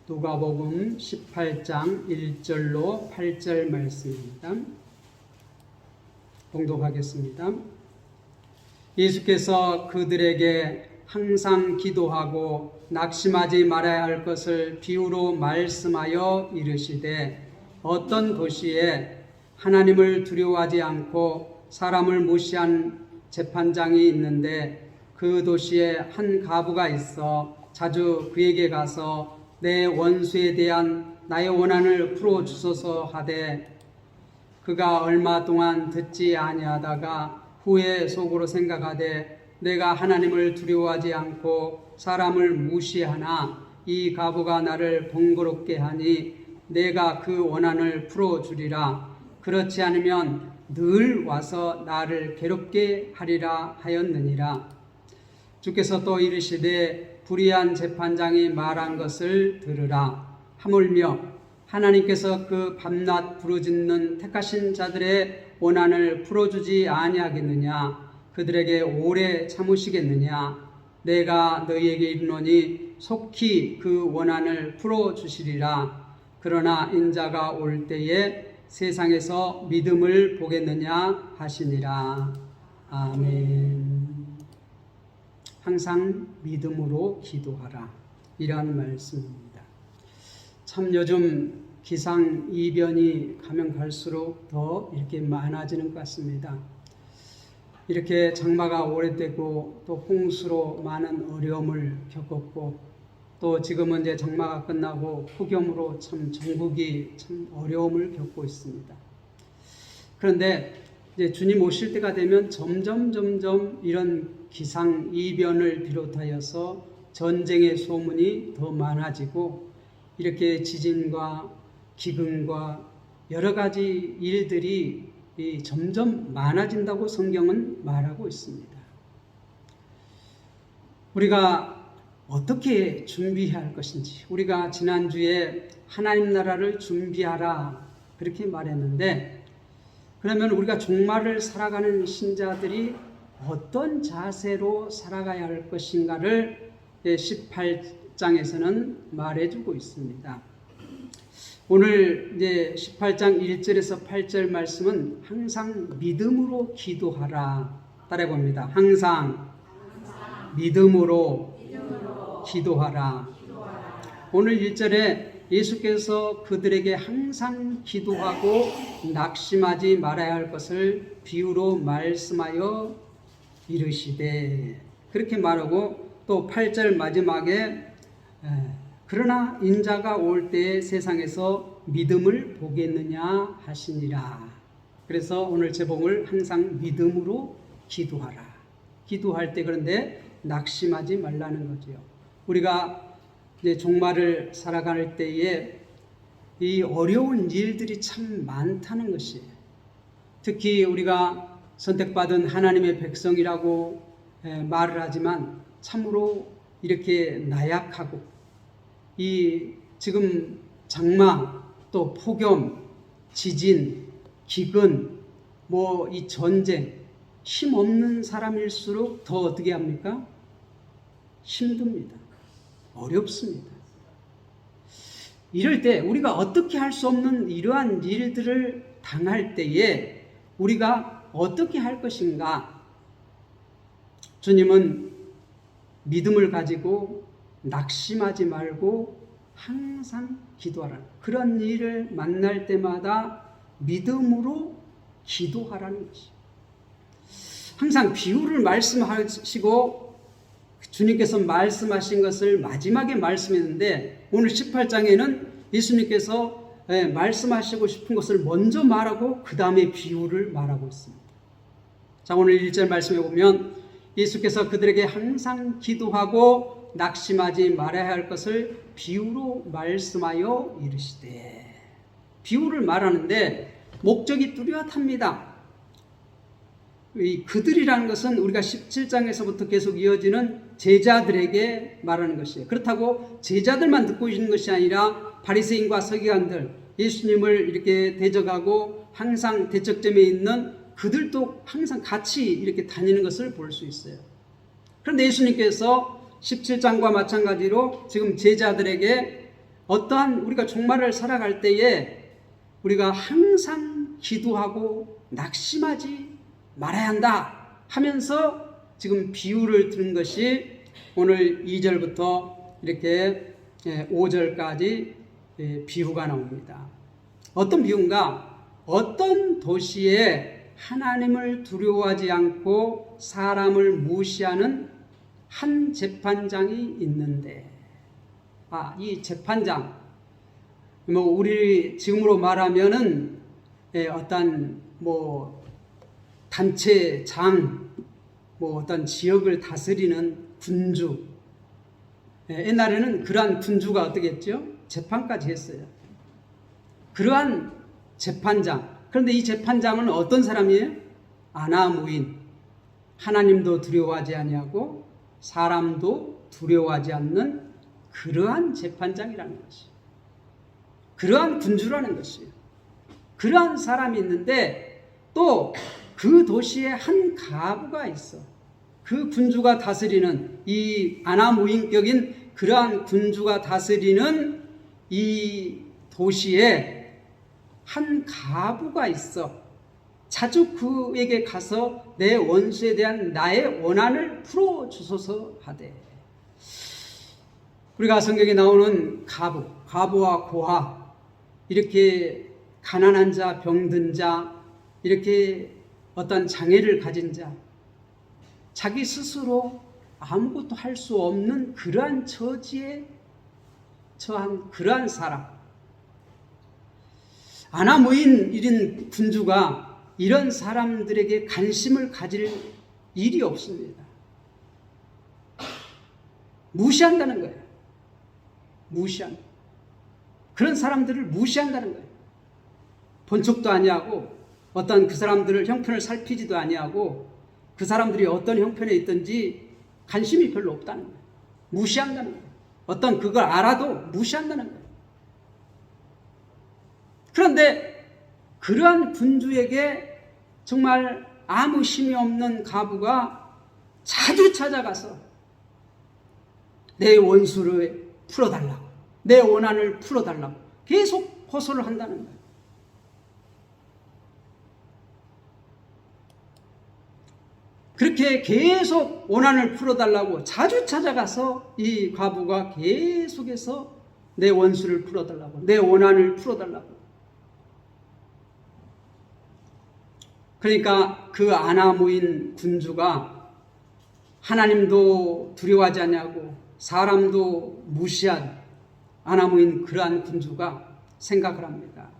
누가복음 18장 1절로 8절 말씀입니다. 봉독하겠습니다. 예수께서 그들에게 항상 기도하고 낙심하지 말아야 할 것을 비유로 말씀하여 이르시되, 어떤 도시에 하나님을 두려워하지 않고 사람을 무시한 재판장이 있는데, 그 도시에 한 과부가 있어 자주 그에게 가서 내 원수에 대한 나의 원한을 풀어주소서 하되, 그가 얼마 동안 듣지 아니하다가 후에 속으로 생각하되, 내가 하나님을 두려워하지 않고 사람을 무시하나 이 과부가 나를 번거롭게 하니 내가 그 원한을 풀어주리라. 그렇지 않으면 늘 와서 나를 괴롭게 하리라 하였느니라. 주께서 또 이르시되, 불의한 재판장이 말한 것을 들으라. 하물며 하나님께서 그 밤낮 부르짖는 택하신 자들의 원한을 풀어주지 아니하겠느냐? 그들에게 오래 참으시겠느냐? 내가 너희에게 이르노니 속히 그 원한을 풀어주시리라. 그러나 인자가 올 때에 세상에서 믿음을 보겠느냐 하시니라. 아멘. 항상 믿음으로 기도하라, 이라는 말씀입니다. 참 요즘 기상이변이 가면 갈수록 더 이렇게 많아지는 것 같습니다. 이렇게 장마가 오래되고 또 홍수로 많은 어려움을 겪었고, 또 지금은 이제 장마가 끝나고 폭염으로 참 전국이 참 어려움을 겪고 있습니다. 그런데 이제 주님 오실 때가 되면 점점 이런 기상이변을 비롯하여서 전쟁의 소문이 더 많아지고, 이렇게 지진과 기근과 여러 가지 일들이 점점 많아진다고 성경은 말하고 있습니다. 우리가 어떻게 준비해야 할 것인지, 우리가 지난주에 하나님 나라를 준비하라 그렇게 말했는데, 그러면 우리가 종말을 살아가는 신자들이 어떤 자세로 살아가야 할 것인가를 18장에서는 말해주고 있습니다. 오늘 이제 18장 1절에서 8절 말씀은 항상 믿음으로 기도하라. 따라해봅니다. 항상 믿음으로 기도하라. 오늘 1절에 예수께서 그들에게 항상 기도하고 낙심하지 말아야 할 것을 비유로 말씀하여 이르시되, 그렇게 말하고 또 8절 마지막에 그러나 인자가 올 때에 세상에서 믿음을 보겠느냐 하시니라. 그래서 오늘 제목을 항상 믿음으로 기도하라. 기도할 때 그런데 낙심하지 말라는 거죠. 우리가 이제 종말을 살아갈 때에 이 어려운 일들이 참 많다는 것이에요. 특히 우리가 선택받은 하나님의 백성이라고 말을 하지만 참으로 이렇게 나약하고, 이 지금 장마, 또 폭염, 지진, 기근, 이 전쟁, 힘없는 사람일수록 더 어떻게 합니까? 힘듭니다. 어렵습니다. 이럴 때 우리가 어떻게 할 수 없는 이러한 일들을 당할 때에 우리가 어떻게 할 것인가? 주님은 믿음을 가지고 낙심하지 말고 항상 기도하라. 그런 일을 만날 때마다 믿음으로 기도하라는 것이죠. 항상 비유를 말씀하시고 주님께서 말씀하신 것을 마지막에 말씀했는데, 오늘 18장에는 예수님께서 말씀하시고 싶은 것을 먼저 말하고 그 다음에 비유를 말하고 있습니다. 자, 오늘 1절 말씀해 보면 예수께서 그들에게 항상 기도하고 낙심하지 말아야 할 것을 비유로 말씀하여 이르시되, 비유를 말하는데 목적이 뚜렷합니다. 이 그들이라는 것은 우리가 17장에서부터 계속 이어지는 제자들에게 말하는 것이에요. 그렇다고 제자들만 듣고 있는 것이 아니라 바리새인과 서기관들, 예수님을 이렇게 대적하고 항상 대척점에 있는 그들도 항상 같이 이렇게 다니는 것을 볼 수 있어요. 그런데 예수님께서 17장과 마찬가지로 지금 제자들에게 어떠한 우리가 종말을 살아갈 때에 우리가 항상 기도하고 낙심하지 말아야 한다 하면서 지금 비유를 들은 것이 오늘 2절부터 이렇게 5절까지 비유가 나옵니다. 어떤 비유인가? 어떤 도시에 하나님을 두려워하지 않고 사람을 무시하는 한 재판장이 있는데, 이 재판장, 우리 지금으로 말하면은 어떤 단체장, 어떤 지역을 다스리는 군주. 옛날에는 그러한 군주가 어떻게 했죠? 재판까지 했어요. 그러한 재판장. 그런데 이 재판장은 어떤 사람이에요? 아나무인. 하나님도 두려워하지 아니하고 사람도 두려워하지 않는 그러한 재판장이라는 것이에요. 그러한 군주라는 것이에요. 그러한 사람이 있는데 또 그 도시에 한 가부가 있어. 그 군주가 다스리는 이 아나무인격인 그러한 군주가 다스리는 이 도시에 한 가부가 있어. 자주 그에게 가서 내 원수에 대한 나의 원한을 풀어주소서 하되. 우리가 성경에 나오는 가부와 고아, 이렇게 가난한 자, 병든 자, 이렇게 어떤 장애를 가진 자, 자기 스스로 아무것도 할 수 없는 그러한 처지에 처한 그러한 사람. 아나무인 이런 군주가 이런 사람들에게 관심을 가질 일이 없습니다. 무시한다는 거예요. 그런 사람들을 무시한다는 거예요. 본 척도 아니하고 어떤 그 사람들을 형편을 살피지도 아니하고 그 사람들이 어떤 형편에 있든지 관심이 별로 없다는 거예요. 무시한다는 거예요. 어떤 그걸 알아도 무시한다는 거예요. 그런데 그러한 군주에게 정말 아무 힘이 없는 가부가 자주 찾아가서 내 원수를 풀어달라고, 내 원한을 풀어달라고 계속 호소를 한다는 거예요. 그렇게 계속 원한을 풀어달라고 자주 찾아가서 이 과부가 계속해서 내 원수를 풀어달라고, 내 원한을 풀어달라고. 그러니까 그 아나무인 군주가 하나님도 두려워하지 않냐고 사람도 무시한 아나무인 그러한 군주가 생각을 합니다.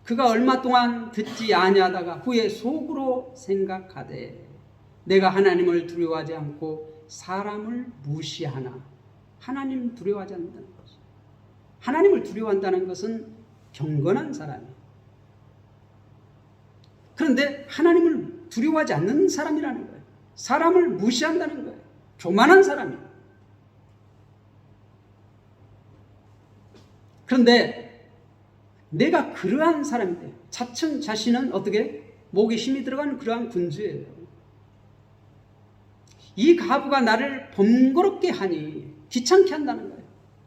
그가 얼마 동안 듣지 아니하다가 후에 속으로 생각하되 내가 하나님을 두려워하지 않고 사람을 무시하나. 하나님 두려워하지 않는다는 것이죠. 하나님을 두려워한다는 것은 경건한 사람이에요. 그런데 하나님을 두려워하지 않는 사람이라는 거예요. 사람을 무시한다는 거예요. 교만한 사람이에요. 그런데 내가 그러한 사람인데 자칭 자신은 어떻게 목에 힘이 들어가는 그러한 군주예요. 이 가부가 나를 번거롭게 하니 귀찮게 한다는 거예요.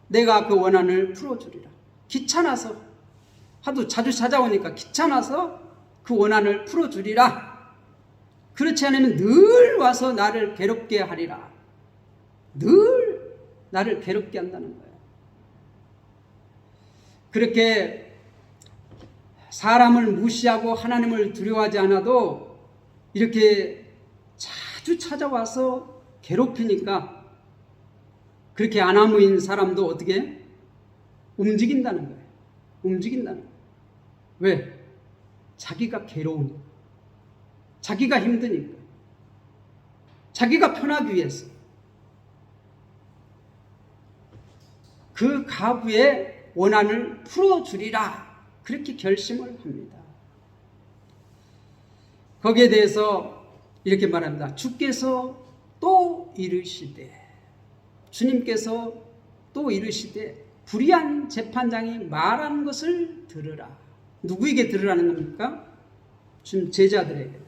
내가 그 원한을 풀어주리라. 귀찮아서 하도 자주 찾아오니까 귀찮아서 그 원한을 풀어주리라. 그렇지 않으면 늘 와서 나를 괴롭게 하리라. 늘 나를 괴롭게 한다는 거예요. 그렇게 사람을 무시하고 하나님을 두려워하지 않아도 이렇게 자주 찾아와서 괴롭히니까 그렇게 아나무인 사람도 어떻게 움직인다는 거예요. 움직인다는 거예요. 왜? 자기가 괴로우니까, 자기가 힘드니까, 자기가 편하기 위해서 그 가부의 원한을 풀어주리라 그렇게 결심을 합니다. 거기에 대해서 이렇게 말합니다. 주께서 또 이르시되, 주님께서 또 이르시되 불의한 재판장이 말하는 것을 들으라. 누구에게 들으라는 겁니까? 지금 제자들에게,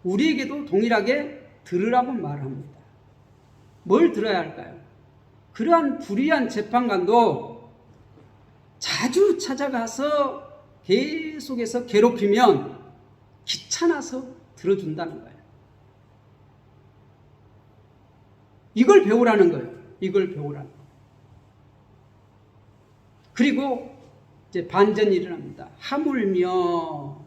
우리에게도 동일하게 들으라고 말합니다. 뭘 들어야 할까요? 그러한 불의한 재판관도 자주 찾아가서 계속해서 괴롭히면 귀찮아서 들어준다는 거예요. 이걸 배우라는 거예요. 이걸 배우라는 거예요. 그리고 이제 반전이 일어납니다. 하물며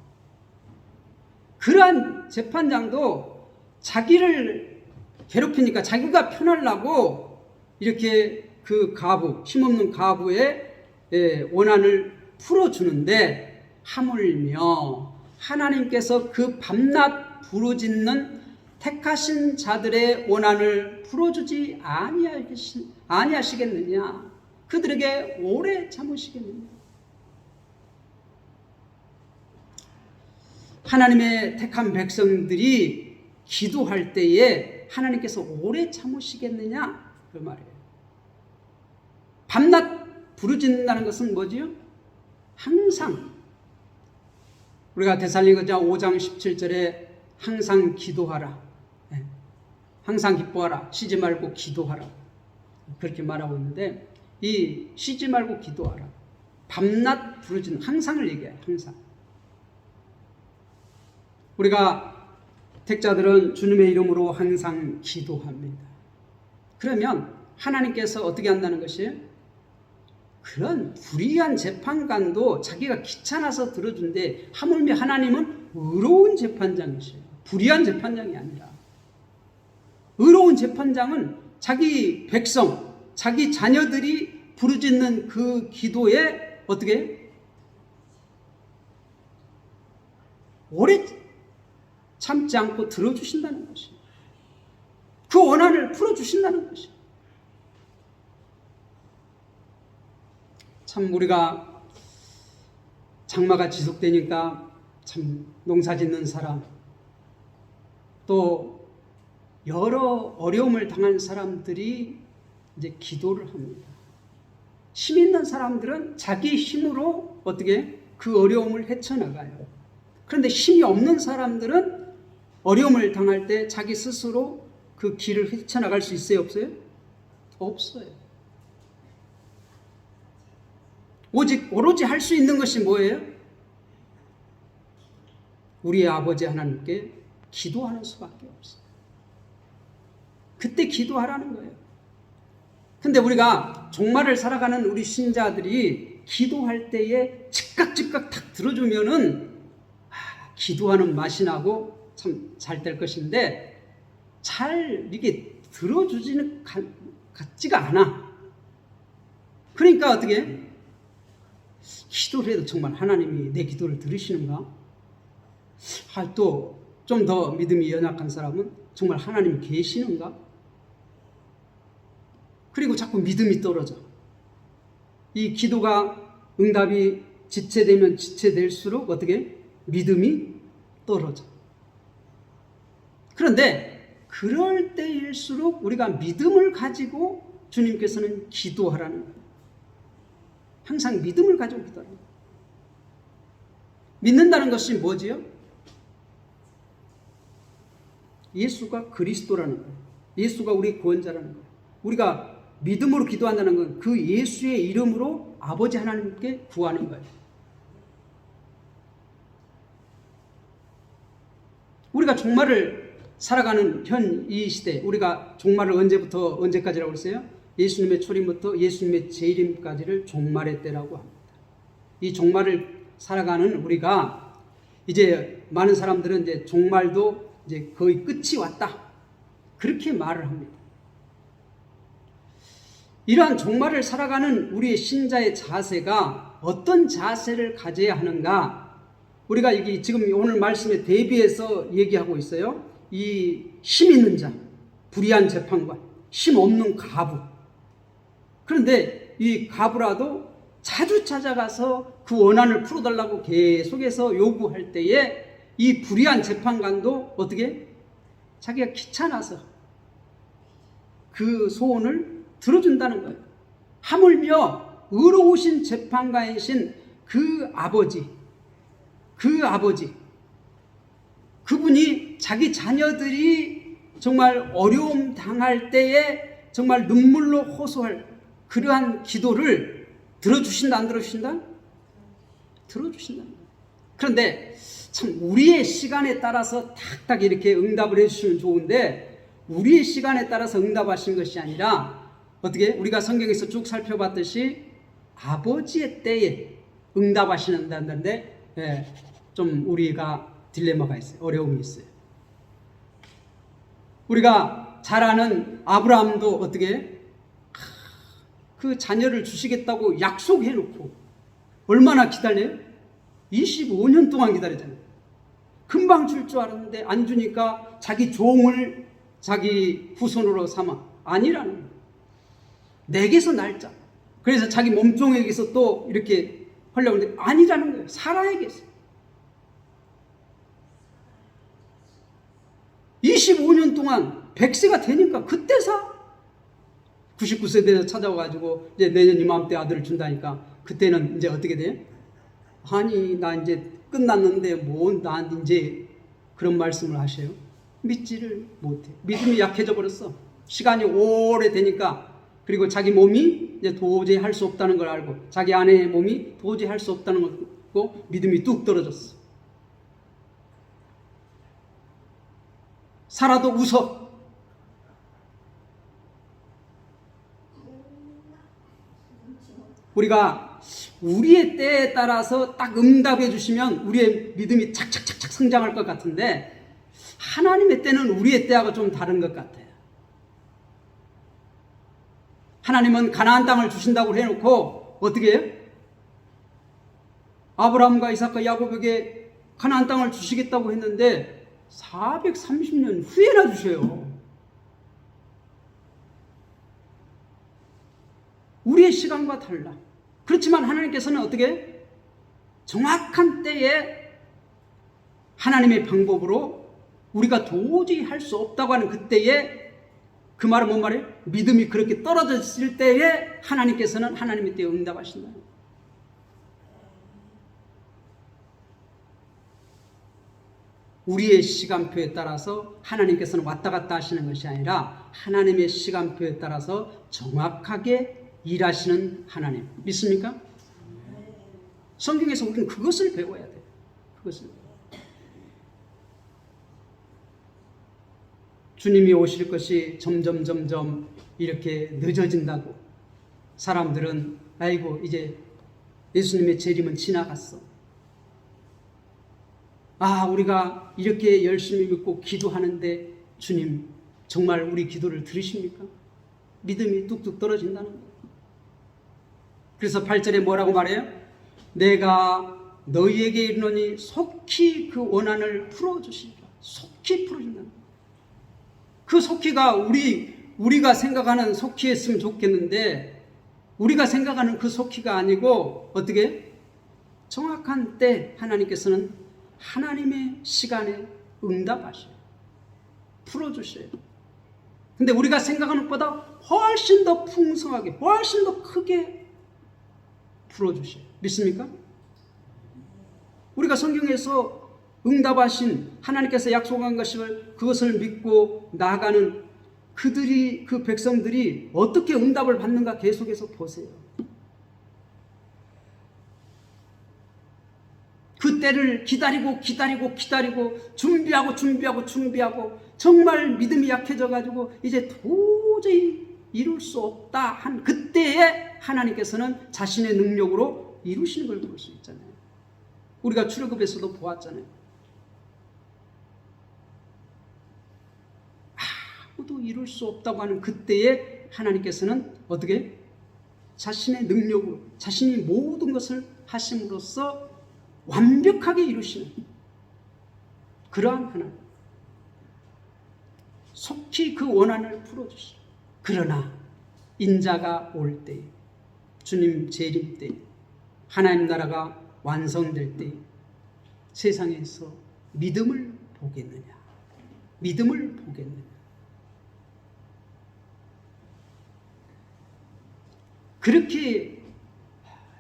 그러한 재판장도 자기를 괴롭히니까 자기가 편하려고 이렇게 그 가부, 힘없는 가부의 원한을 풀어주는데, 하물며 하나님께서 그 밤낮 부르짖는 택하신 자들의 원한을 풀어주지 아니하시겠느냐? 그들에게 오래 참으시겠느냐? 하나님의 택한 백성들이 기도할 때에 하나님께서 오래 참으시겠느냐? 그 말이에요. 밤낮 부르짖는다는 것은 뭐지요? 항상. 우리가 데살로니가서 5장 17절에 항상 기도하라. 항상 기뻐하라. 쉬지 말고 기도하라. 그렇게 말하고 있는데, 이 쉬지 말고 기도하라, 밤낮 부르짖는, 항상을 얘기해요. 항상. 우리가 택자들은 주님의 이름으로 항상 기도합니다. 그러면 하나님께서 어떻게 한다는 것이에요? 그런 불의한 재판관도 자기가 귀찮아서 들어준데, 하물며 하나님은 의로운 재판장이시에요. 불의한 재판장이 아니라. 의로운 재판장은 자기 백성, 자기 자녀들이 부르짖는 그 기도에 어떻게 오래 참지 않고 들어주신다는 것이에요. 그 원한을 풀어주신다는 것이에요. 참 우리가 장마가 지속되니까 참 농사 짓는 사람, 또 여러 어려움을 당한 사람들이 이제 기도를 합니다. 힘 있는 사람들은 자기 힘으로 어떻게 그 어려움을 헤쳐나가요. 그런데 힘이 없는 사람들은 어려움을 당할 때 자기 스스로 그 길을 헤쳐나갈 수 있어요? 없어요? 없어요. 오로지 할 수 있는 것이 뭐예요? 우리의 아버지 하나님께 기도하는 수밖에 없어요. 그때 기도하라는 거예요. 근데 우리가 종말을 살아가는 우리 신자들이 기도할 때에 즉각 탁 들어주면은 기도하는 맛이 나고 참 잘 될 것인데, 잘 이게 들어주지는 같지가 않아. 그러니까 어떻게 기도를 해도 정말 하나님이 내 기도를 들으시는가? 또 좀 더 믿음이 연약한 사람은 정말 하나님이 계시는가? 그리고 자꾸 믿음이 떨어져. 이 기도가 응답이 지체되면 지체될수록 어떻게? 믿음이 떨어져. 그런데 그럴 때일수록 우리가 믿음을 가지고 주님께서는 기도하라는 거예요. 항상 믿음을 가지고 기도하라는 거예요. 믿는다는 것이 뭐지요? 예수가 그리스도라는 거예요. 예수가 우리 구원자라는 거예요. 우리가 믿음으로 기도한다는 건 그 예수의 이름으로 아버지 하나님께 구하는 거예요. 우리가 종말을 살아가는 현 이 시대, 우리가 종말을 언제부터 언제까지라고 했어요? 예수님의 초림부터 예수님의 재림까지를 종말의 때라고 합니다. 이 종말을 살아가는 우리가 이제 많은 사람들은 이제 종말도 이제 거의 끝이 왔다, 그렇게 말을 합니다. 이러한 종말을 살아가는 우리의 신자의 자세가 어떤 자세를 가져야 하는가? 우리가 여기 지금 오늘 말씀에 대비해서 얘기하고 있어요. 이 힘 있는 자, 불의한 재판관, 힘 없는 가부. 그런데 이 가부라도 자주 찾아가서 그 원한을 풀어달라고 계속해서 요구할 때에 이 불의한 재판관도 어떻게? 자기가 귀찮아서 그 소원을 들어준다는 거예요. 하물며 의로우신 재판관이신 그 아버지, 그분이 자기 자녀들이 정말 어려움 당할 때에 정말 눈물로 호소할 그러한 기도를 들어주신다 안 들어주신다? 들어주신다. 그런데 참 우리의 시간에 따라서 탁탁 이렇게 응답을 해주시면 좋은데 우리의 시간에 따라서 응답하신 것이 아니라 어떻게 우리가 성경에서 쭉 살펴봤듯이 아버지의 때에 응답하시는다는데 좀 우리가 딜레마가 있어요. 어려움이 있어요. 우리가 잘 아는 아브라함도 어떻게 그 자녀를 주시겠다고 약속해놓고 얼마나 기다려요? 25년 동안 기다렸잖아요. 금방 줄 줄 알았는데 안 주니까 자기 종을 자기 후손으로 삼아. 아니라는 거예요. 내게서 날짜. 그래서 자기 몸종에게서 또 이렇게 하려고 하는데 아니라는 거예요. 사라에게서. 25년 동안 100세가 되니까 그때 사. 99세 돼서 찾아와가지고 이제 내년 이맘때 아들을 준다니까 그때는 이제 어떻게 돼요? 아니 나 이제 끝났는데 뭐 난 이제 그런 말씀을 하셔요? 믿지를 못해. 믿음이 약해져 버렸어. 시간이 오래 되니까 그리고 자기 몸이 이제 도저히 할 수 없다는 걸 알고 자기 아내의 몸이 도저히 할 수 없다는 걸 알고 믿음이 뚝 떨어졌어. 살아도 웃어. 우리가 우리의 때에 따라서 딱 응답해 주시면 우리의 믿음이 착착착착 성장할 것 같은데 하나님의 때는 우리의 때하고 좀 다른 것 같아요. 하나님은 가나안 땅을 주신다고 해놓고 어떻게 해요? 아브라함과 이삭과 야곱에게 가나안 땅을 주시겠다고 했는데 430년 후에나 주셔요. 우리의 시간과 달라. 그렇지만 하나님께서는 어떻게 정확한 때에 하나님의 방법으로 우리가 도저히 할 수 없다고 하는 그때에 그 말은 뭔 말이에요? 믿음이 그렇게 떨어졌을 때에 하나님께서는 하나님의 때에 응답하신다. 우리의 시간표에 따라서 하나님께서는 왔다 갔다 하시는 것이 아니라 하나님의 시간표에 따라서 정확하게 일하시는 하나님. 믿습니까? 성경에서 우리는 그것을 배워야 돼요. 그것을. 주님이 오실 것이 점점 이렇게 늦어진다고 사람들은 아이고 이제 예수님의 재림은 지나갔어. 아 우리가 이렇게 열심히 믿고 기도하는데 주님 정말 우리 기도를 들으십니까? 믿음이 뚝뚝 떨어진다는 거예요. 그래서 8절에 뭐라고 말해요? 내가 너희에게 이르노니 속히 그 원한을 풀어주시리라. 속히 풀어준다는 거예요. 그 속히가 우리가 생각하는 속히였으면 좋겠는데 우리가 생각하는 그 속히가 아니고 어떻게? 정확한 때 하나님께서는 하나님의 시간에 응답하셔요. 풀어주셔요. 근데 우리가 생각하는 것보다 훨씬 더 풍성하게 훨씬 더 크게 풀어주셔요. 믿습니까? 우리가 성경에서 응답하신 하나님께서 약속한 것을 그것을 믿고 나아가는 그 백성들이 어떻게 응답을 받는가 계속해서 보세요. 그 때를 기다리고 준비하고 정말 믿음이 약해져 가지고 이제 도저히 이룰 수 없다 한 그때에 하나님께서는 자신의 능력으로 이루시는 걸 볼 수 있잖아요. 우리가 출애굽에서도 보았잖아요. 아무도 이룰 수 없다고 하는 그때에 하나님께서는 어떻게? 자신의 능력으로 자신이 모든 것을 하심으로써 완벽하게 이루시는 그러한 하나님. 속히 그 원한을 풀어주시오. 그러나 인자가 올 때, 주님 재림 때, 하나님 나라가 완성될 때 세상에서 믿음을 보겠느냐? 믿음을 보겠느냐? 그렇게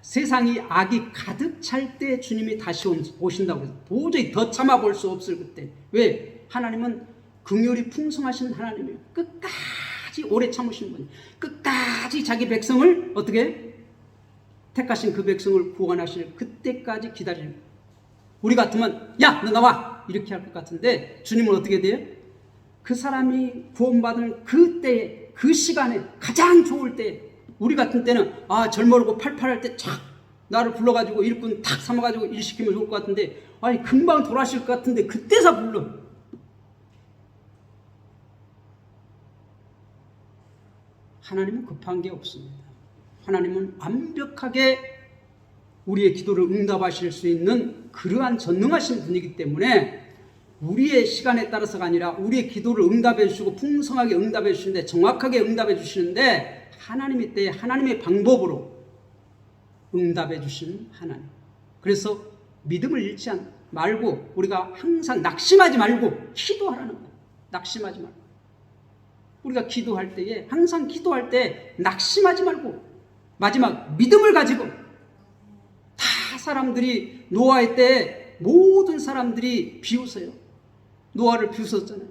세상이 악이 가득 찰 때 주님이 다시 오신다고 해서 도저히 더 참아볼 수 없을 그때. 왜? 하나님은 긍휼이 풍성하신 하나님이에요. 끝까지 오래 참으시는 분이에요. 끝까지 자기 백성을 어떻게? 택하신 그 백성을 구원하실 그때까지 기다리는 거예요. 우리 같으면 야, 너 나와! 이렇게 할 것 같은데 주님은 어떻게 돼요? 그 사람이 구원받은 그때에, 그 시간에 가장 좋을 때, 우리 같은 때는 젊어르고 팔팔할 때 촥 나를 불러가지고 일꾼 탁 삼아가지고 일 시키면 좋을 것 같은데, 아니 금방 돌아가실 것 같은데 그때서 불러. 하나님은 급한 게 없습니다. 하나님은 완벽하게 우리의 기도를 응답하실 수 있는 그러한 전능하신 분이기 때문에 우리의 시간에 따라서가 아니라 우리의 기도를 응답해 주시고 풍성하게 응답해 주시는데, 정확하게 응답해 주시는데, 하나님의 때에 하나님의 방법으로 응답해 주신 하나님. 그래서 믿음을 잃지 말고 우리가 항상 낙심하지 말고 기도하라는 거예요. 낙심하지 말고. 우리가 기도할 때에 항상 기도할 때 낙심하지 말고 마지막 믿음을 가지고, 다 사람들이 노아의 때에 모든 사람들이 비웃어요. 노아를 비웃었잖아요.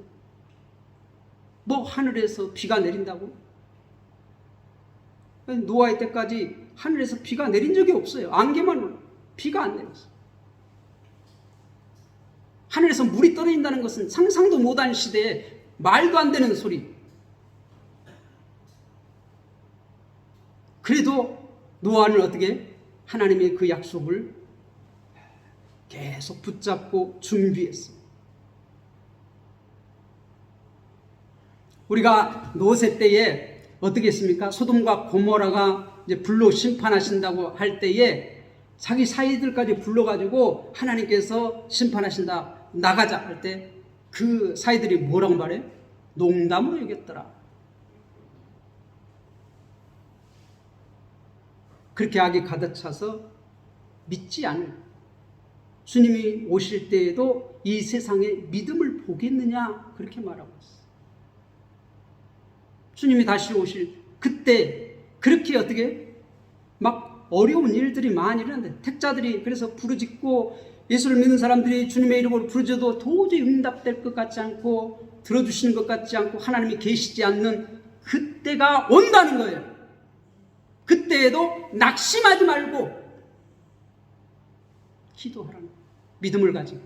뭐 하늘에서 비가 내린다고? 노아의 때까지 하늘에서 비가 내린 적이 없어요. 안개만 올라. 비가 안 내렸어요. 하늘에서 물이 떨어진다는 것은 상상도 못한 시대에 말도 안 되는 소리. 그래도 노아는 어떻게 하나님의 그 약속을 계속 붙잡고 준비했어요. 우리가 노세 때에 어떻게 했습니까? 소돔과 고모라가 이제 불로 심판하신다고 할 때에 자기 사이들까지 불러가지고 하나님께서 심판하신다, 나가자 할 때 그 사이들이 뭐라고 말해? 농담으로 여겼더라. 그렇게 악이 가득 차서 믿지 않을, 주님이 오실 때에도 이 세상에 믿음을 보겠느냐, 그렇게 말하고 있어요. 주님이 다시 오실 그때 그렇게 어떻게 막 어려운 일들이 많이 일어나는데, 택자들이 그래서 부르짖고 예수를 믿는 사람들이 주님의 이름으로 부르짖어도 도저히 응답될 것 같지 않고 들어주시는 것 같지 않고 하나님이 계시지 않는 그때가 온다는 거예요. 그때에도 낙심하지 말고 기도하라는 거예요. 믿음을 가지고.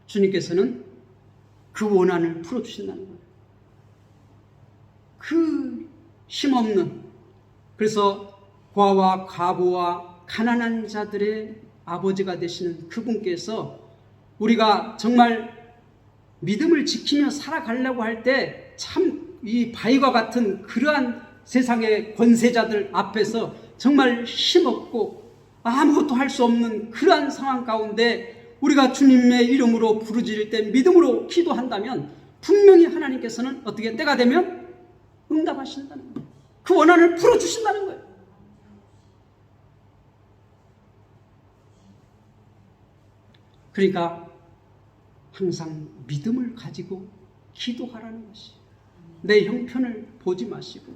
주님께서는 그 원한을 풀어주신다는 거예요. 그 힘없는, 그래서 과와 과부와 가난한 자들의 아버지가 되시는 그분께서 우리가 정말 믿음을 지키며 살아가려고 할 때 참 이 바위와 같은 그러한 세상의 권세자들 앞에서 정말 힘없고 아무것도 할 수 없는 그러한 상황 가운데 우리가 주님의 이름으로 부르짖을 때 믿음으로 기도한다면 분명히 하나님께서는 어떻게 때가 되면 응답하신다는 거예요. 그 원한을 풀어주신다는 거예요. 그러니까 항상 믿음을 가지고 기도하라는 것이, 내 형편을 보지 마시고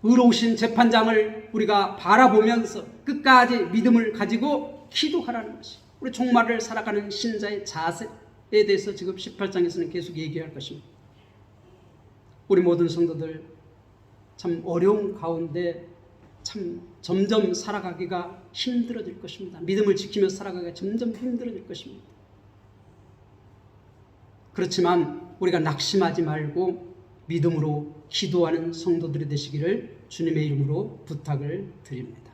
의로우신 재판장을 우리가 바라보면서 끝까지 믿음을 가지고 기도하라는 것이 우리 종말을 살아가는 신자의 자세에 대해서 지금 18장에서는 계속 얘기할 것입니다. 우리 모든 성도들 참 어려운 가운데 참 점점 살아가기가 힘들어질 것입니다. 믿음을 지키며 살아가기가 점점 힘들어질 것입니다. 그렇지만 우리가 낙심하지 말고 믿음으로 기도하는 성도들이 되시기를 주님의 이름으로 부탁을 드립니다.